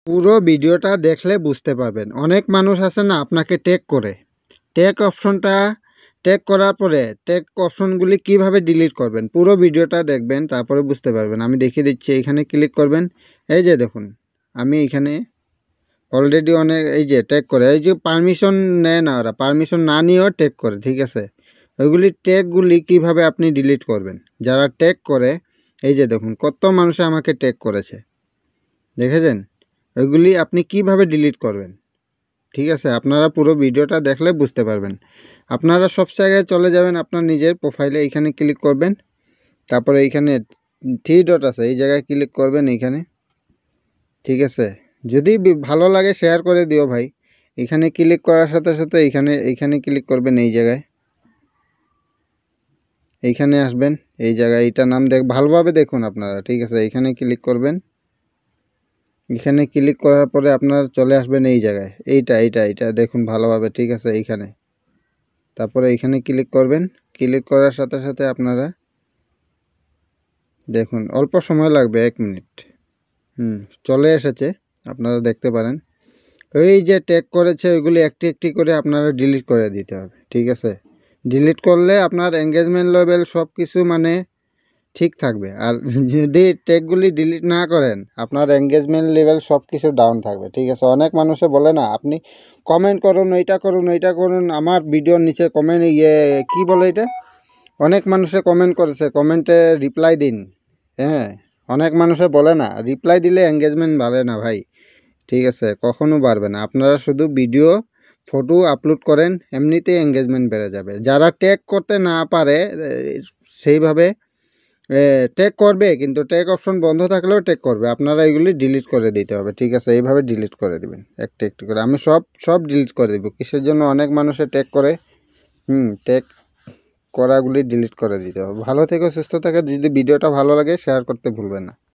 পুরো ভিডিওটা দেখলে বুঝতে পারবেন। অনেক মানুষ আছে না আপনাকে ট্যাগ করে, ট্যাগ করার পরে ট্যাগ অপশনগুলি কিভাবে ডিলিট করবেন পুরো ভিডিওটা দেখবেন, তারপরে বুঝতে পারবেন। আমি দেখিয়ে দিচ্ছি। এখানে ক্লিক করবেন। এই যে দেখুন, আমি এখানে অলরেডি অনেক এই যে ট্যাগ করে, এই যে পারমিশন নেয় না, ওরা পারমিশন না নিয়েও ট্যাগ করে, ঠিক আছে। ওইগুলি ট্যাগগুলি কিভাবে আপনি ডিলিট করবেন, যারা ট্যাগ করে এই যে দেখুন কত মানুষে আমাকে ট্যাগ করেছে, দেখেছেন। ওইগুলি আপনি কিভাবে ডিলিট করবেন, ঠিক আছে, আপনারা পুরো ভিডিওটা দেখলে বুঝতে পারবেন। আপনারা সব জায়গায় চলে যাবেন, আপনার নিজের প্রোফাইলে এইখানে ক্লিক করবেন, তারপরে এইখানে 3 ডট আছে, এই জায়গায় ক্লিক করবেন এইখানে, ঠিক আছে। যদি ভালো লাগে শেয়ার করে দিও ভাই। এখানে ক্লিক করার সাথে সাথে এইখানে ক্লিক করবেন, এই জায়গায় এইখানে আসবেন, এই জায়গায় এইটার নাম ভালোভাবে দেখুন আপনারা, ঠিক আছে। এইখানে ক্লিক করবেন। এখানে ক্লিক করার পরে আপনারা চলে আসবেন এই জায়গায়, এইটা দেখুন ভালোভাবে, ঠিক আছে। এইখানে তারপরে এইখানে ক্লিক করবেন। ক্লিক করার সাথে সাথে আপনারা দেখুন অল্প সময় লাগবে, 1 মিনিট। চলে এসেছে, আপনারা দেখতে পারেন। ওই যে ট্যাগ করেছে ওইগুলি একটি একটি করে আপনারা ডিলিট করে দিতে হবে, ঠিক আছে। ডিলিট করলে আপনার এঙ্গেজমেন্ট লেভেল সব কিছু মানে ঠিক থাকবে। আর যদি ট্যাগগুলি ডিলিট না করেন আপনার এঙ্গেজমেন্ট লেভেল সব কিছু ডাউন থাকবে, ঠিক আছে। অনেক মানুষে বলে না আপনি কমেন্ট করুন, এইটা করুন, আমার ভিডিওর নিচে কমেন্ট কি বলে এটা, অনেক মানুষে কমেন্ট করেছে, কমেন্টে রিপ্লাই দিন। হ্যাঁ, অনেক মানুষে বলে না রিপ্লাই দিলে এঙ্গেজমেন্ট বাড়ে না ভাই, ঠিক আছে, কখনো বাড়বে না। আপনারা শুধু ভিডিও ফটো আপলোড করেন, এমনিতেই এঙ্গেজমেন্ট বেড়ে যাবে। যারা ট্যাগ করতে না পারে সেইভাবে ট্যাগ করবে, কিন্তু ট্যাগ অপশন বন্ধ থাকলেও ট্যাগ করবে। আপনারা এগুলি ডিলিট করে দিতে হবে, ঠিক আছে। এইভাবে ডিলিট করে দিবেন একটা একটু করে। আমি সব ডিলিট করে দেবো। কিসের জন্য অনেক মানুষে ট্যাগ করে, ট্যাগ করাগুলি ডিলিট করে দিতে হবে। ভালো থেকো, সুস্থ থাকো। যদি ভিডিওটা ভালো লাগে শেয়ার করতে ভুলবেন না।